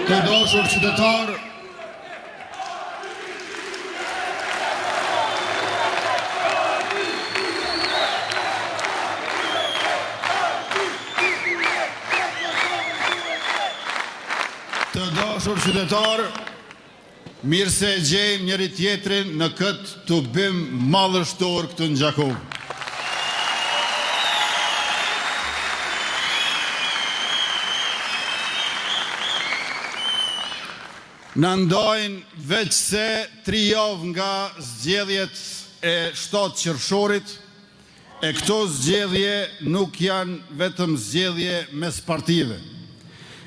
Të dashur qytetar, mirë se e gjejmë njëri tjetrin në këtë të bim madhështor këtu në Gjakovë. Në ndajnë veç se 3 javë nga zgjedhjet e 7 qershorit, e këto zgjedhje nuk janë vetëm zgjedhje mes partive.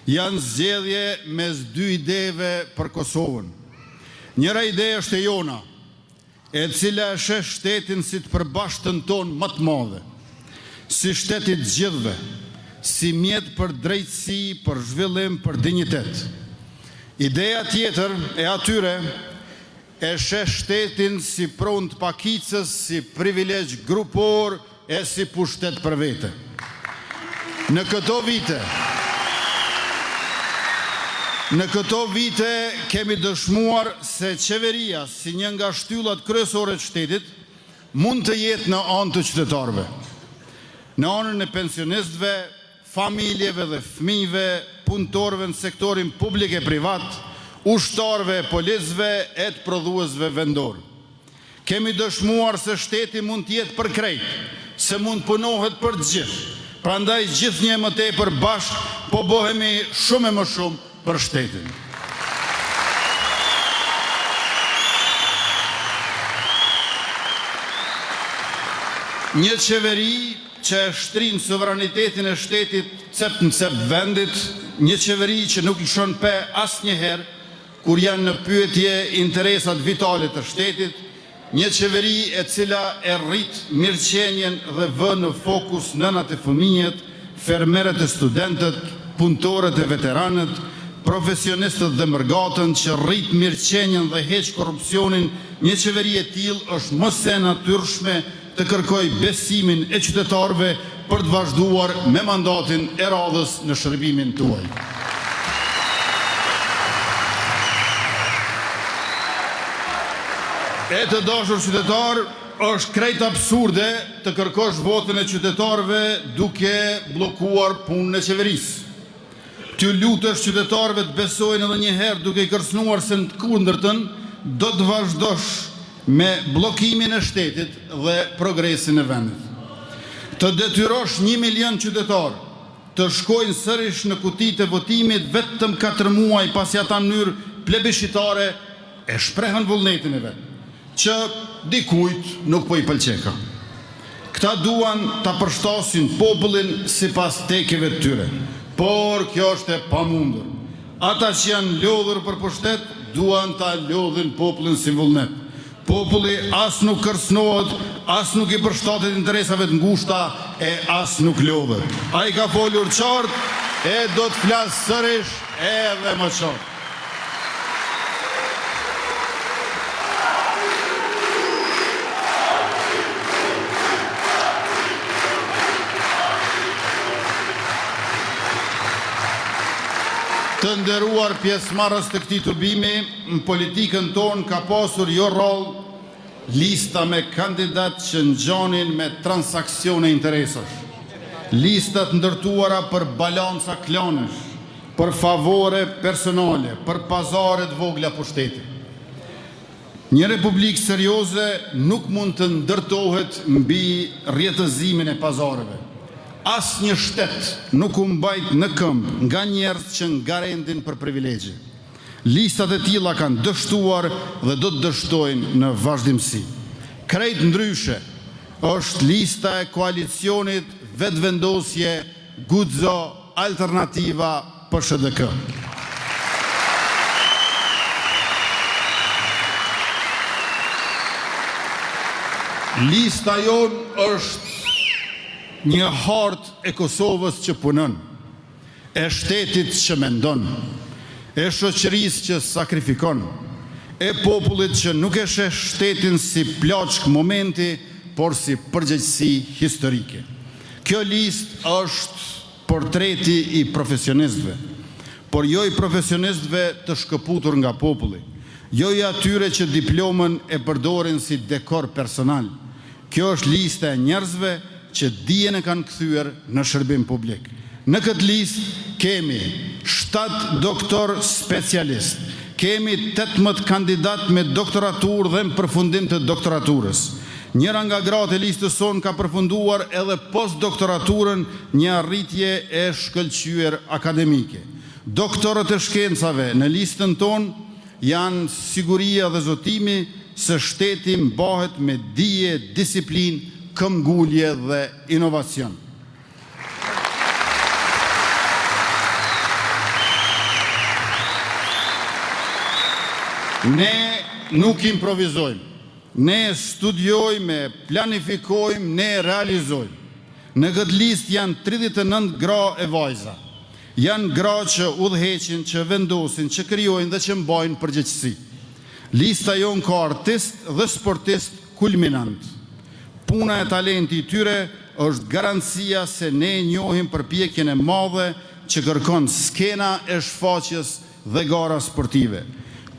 Janë zgjedhje mes 2 ideve për Kosovën. Njëra ide është e jona, e cila e sheh shtetin si të përbashtën tonë më të madhe, si shtetit gjithve, si mjet për drejtësi, për zhvillim, për dinjitet. Ideja tjetër e atyre e sheh shtetin si pronë të pakicës, si privilegj grupor e si pushtet për vete. Në këto vite kemi dëshmuar se qeveria, si një nga shtyllat kryesore të shtetit, mund të jetë në anë të qytetarëve. Në anën e pensionistëve, familjeve dhe fëmijëve, punëtorëve në sektorin publik e privat, ushtarëve, policëve e të prodhuesve vendor. Kemi dëshmuar se shteti mund të jetë për krejt, se mund punohet për të gjithë. Prandaj gjithnjë më tepër bashkë po bëhemi shumë e më shumë për shtetin. Një qeveri që e shtrin sovranitetin e shtetit cep në cep vendit, një qeveri që nuk i shon pe asnjëherë kur janë në pyetje interesat vitale të shtetit, një qeveri e cila e rrit mirëqenjen dhe vë në fokus nënat e fëmijët, fermerët e studentët, punëtorët e veteranët, profesionistët dhe mërgatën, që rrit mirëqenjen dhe heq korrupsionin. Një qeveri e tillë është më se natyrshme të kërkoj besimin e qytetarëve për të vazhduar me mandatin e radhës në shërbimin tuaj. E të dashur qytetar, është krejt absurde të kërkosh votën e qytetarëve duke bllokuar punën e qeverisë. Ty lutesh qytetarëve të besojnë edhe një herë duke i kërcënuar se në të kundërtën do të vazhdosh me bllokimin e shtetit dhe progresin e vendit. Të detyrosh 1 milion qytetar të shkojnë sërish në kutitë e votimit vetëm 4 muaj pasi ata në mënyrë plebiscitare e shprehën vullnetin e vet, që dikujt nuk po i pëlqeka. Këta duan ta përshtasin popullin sipas tekeve të tyre, por kjo është e pamundur. Ata që janë lodhur për pushtet duan ta lodhin popullin si vullnet. Populli as nuk kërcënohet, as nuk i përshtatet interesave të ngushta e as nuk lodhet. Ai ka folur qartë e do të flasë sërish edhe më qartë. Të nderuar pjesëmarrës të këtij tubimi, në politikën tonë ka pasur jo rol lista me kandidat që ngjanin me transaksione interesash, listat ndërtuara për balanca klanesh, për favore personale, për pazare të vogla pushteti. Një republikë serioze nuk mund të ndërtohet mbi rjetëzimin e pazareve. As një shtet nuk u mbajt në këmbë nga njerëz që ngarendin për privilegje. Listat e tilla kanë dështuar dhe do të dështojnë në vazhdimsi. Krejt ndryshe është lista e koalicionit Vetëvendosje Guxo Alternativa PSHDK. Lista jonë është një hartë e Kosovës që punon, e shtetit që mendon, e shoqërisë që sakrifikon, e popullit që nuk e sheh shtetin si plaçk momenti, por si përgjegjësi historike. Kjo listë është portreti i profesionistëve, por jo i profesionistëve të shkëputur nga populli, jo i atyre që diplomën e përdorin si dekor personal. Kjo është lista e njerëzve që dijen e kanë kthyer në shërbim publik. Në këtë listë kemi 7 doktor specialist, kemi 18 kandidat me doktoraturë dhe në përfundim të doktoraturës. Njëra nga gratë e listës sonë ka përfunduar edhe postdoktoraturën, një arritje e shkëlqyer akademike. Doktorët e shkencave në listën tonë janë siguria dhe zotimi se shteti mbahet me dije, disiplinë, këmbgulje dhe inovacion. Ne nuk improvizojmë, ne studiojmë, planifikojmë, ne realizojmë. Në këtë listë janë 39 gra e vajza. Janë gra që udhëheqin, që vendosin, që krijojnë dhe që mbajnë përgjegjësi. Lista jonë ka artist dhe sportist kulminant. Puna e talenti i tyre është garancia se ne njohim përpjekjen e madhe që kërkon skena e shfaqjes dhe gara sportive.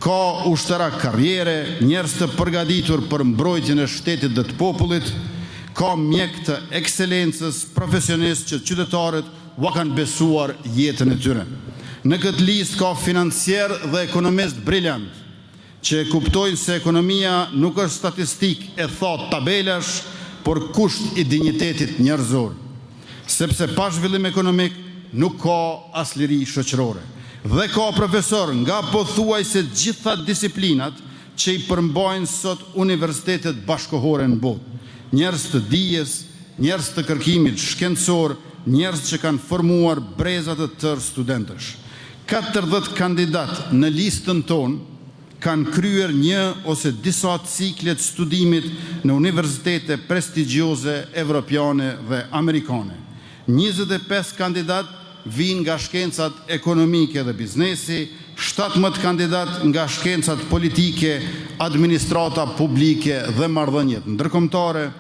Ka ushtërak karriere, njerëz të përgatitur për mbrojtjen e shtetit dhe të popullit, ka mjek të ekselencës, profesionist që qytetarët u kanë besuar jetën e tyre. Në këtë listë ka financier dhe ekonomist briljant, që kuptojnë se ekonomia nuk është statistik e thot tabelash, por kusht i dinjitetit njerëzor. Sepse pa zhvillim ekonomik nuk ka as liri shoqërore. Dhe ka profesor nga pothuajse gjitha disiplinat që i përmbajnë sot universitetet bashkohore në botë. Njerëz të dijes, njerëz të kërkimit shkencor, njerëz që kanë formuar breza të tërë studentësh. 40 kandidat në listën tonë kanë kryer një ose disa ciklet studimit në universitete prestigjioze evropiane dhe amerikane. 25 kandidat vinë nga shkencat ekonomike dhe biznesi, 17 kandidat nga shkencat politike, administrata publike dhe marrëdhëniet ndërkombëtare,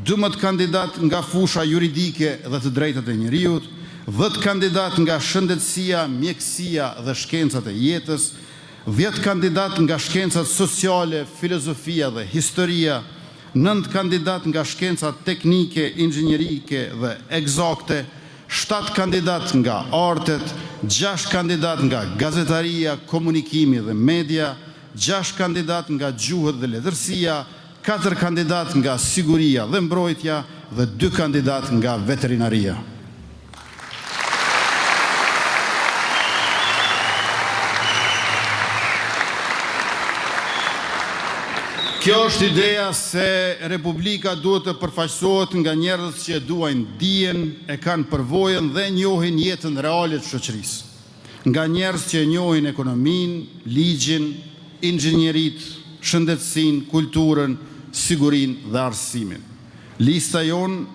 12 kandidat nga fusha juridike dhe të drejtat e njeriut, 10 kandidat nga shëndetësia, mjekësia dhe shkencat e jetës, 10 kandidat nga shkencat sociale, filozofia dhe historia, 9 kandidat nga shkencat teknike, inxhinierike dhe eksakte, 7 kandidat nga artet, 6 kandidat nga gazetaria, komunikimi dhe media, 6 kandidat nga gjuhët dhe letërsia, 4 kandidat nga siguria dhe mbrojtja dhe 2 kandidat nga veterinaria. Kjo është ideja se Republika duhet të përfaqësohet nga njerëz që duajnë dijen, e kanë përvojën dhe njohin jetën reale të shoqërisë. Nga njerëz që njohin ekonominë, ligjin, inxhinierit, shëndetësinë, kulturën, sigurinë dhe arsimin. Lista jonë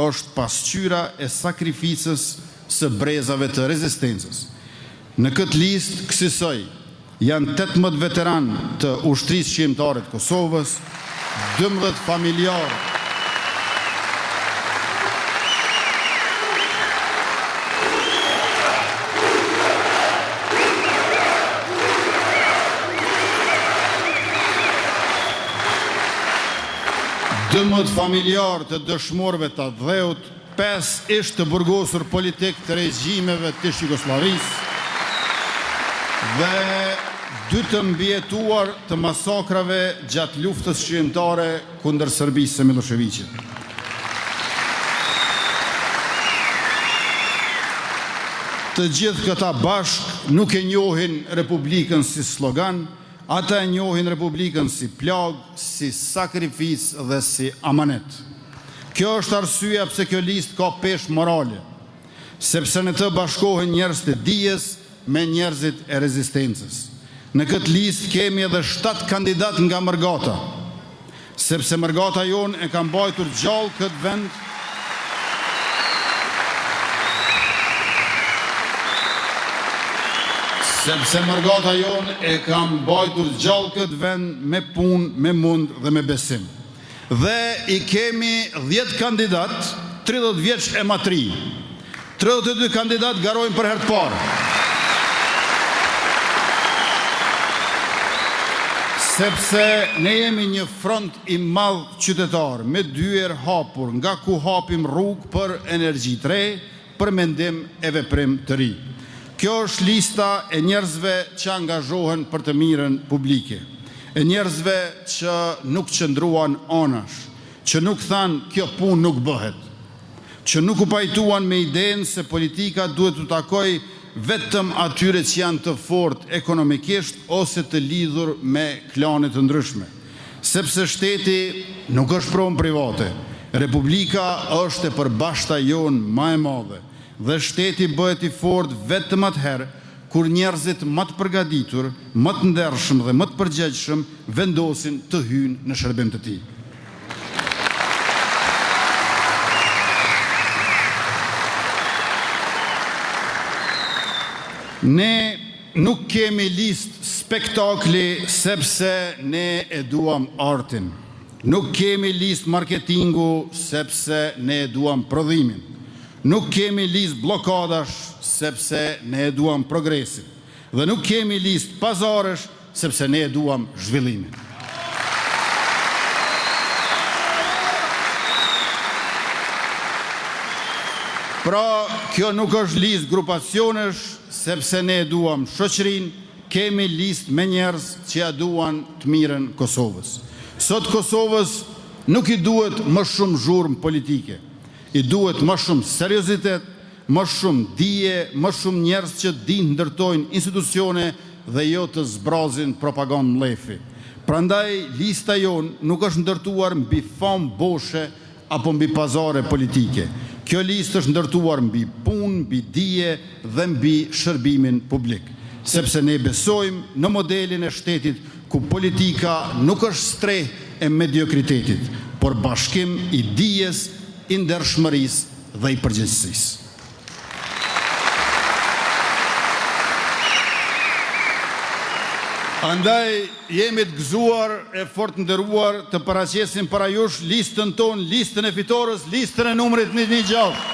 është pasqyra e sakrificës së brezave të rezistencës. Në këtë listë kësaj janë 18 veteran të ushtrisë shqiptare të Kosovës, 12 familjarë, të dëshmorëve të dheut, 5 ish të burgosur politik të regjimeve të Jugosllavisë dhe 2 të mbijetuar të masakrave gjatë luftës shqiptare kundër Serbisë së Miloševićit. Të gjithë këta bashk nuk e njohin Republikën si slogan, ata e njohin Republikën si plag, si sakrificë dhe si amanet. Kjo është arsyeja pse kjo listë ka peshë morale, sepse në të bashkohen njerëz të dijes me njerëzit e rezistencës. Në këtë listë kemi edhe 7 kandidat nga Mërgata, sepse Mërgata jonë e ka mbajtur gjallë këtë vend, me punë, me mund dhe me besim. Dhe i kemi 10 kandidat, 30 vjeç e matri. 32 kandidat garojnë për herë të parë. Sepse ne jemi një front I madh qytetar, me dyer hapur, nga ku hapim rrugë për energji të re, për mendim e veprim të ri. Kjo është lista e njerëzve që angazhohen për të mirën publike, e njerëzve që nuk qëndruan anash, që nuk thanë kjo punë nuk bëhet, që nuk u pajtuan me idenë se politika duhet të takoj vetëm atyre që janë të fortë ekonomikisht ose të lidhur me klane të ndryshme. Sepse shteti nuk është pronë private, Republika është e përbashkëta jonë më e madhe, dhe shteti bëhet I fortë vetëm atëherë kur njerëzit më të përgatitur, më të ndershëm dhe më të përgjegjshëm vendosin të hyjnë në shërbim të tij. Ne nuk kemi listë spektakli sepse ne e duam artin. Nuk kemi listë marketingu sepse ne e duam prodhimin. Nuk kemi listë blokadash sepse ne e duam progresin. Dhe nuk kemi listë pazarësh sepse ne e duam zhvillimin. Pra, kjo nuk është listë grupacionesh, sepse ne e duam shoqërinë, kemi listë me njerëz që ja duan të mirën Kosovës. Sot Kosovës nuk I duhet më shumë zhurmë politike, I duhet më shumë seriozitet, më shumë dije, më shumë njerëz që dinë ndërtojnë institucione dhe jo të zbrazin propagandë mlefi. Prandaj, lista jonë nuk është ndërtuar mbi famë boshe apo mbi pazare politike. Kjo listë është ndërtuar mbi punë, mbi dije dhe mbi shërbimin publik. Sepse ne besojmë në modelin e shtetit ku politika nuk është streh e mediokritetit, por bashkim I dijes, I ndershmërisë dhe I përgjegjësisë. Andaj jemi të gëzuar e fort nderuar të paraqesim para jush listën tonë, listën e fitores, listën e numrit 1 gjallë.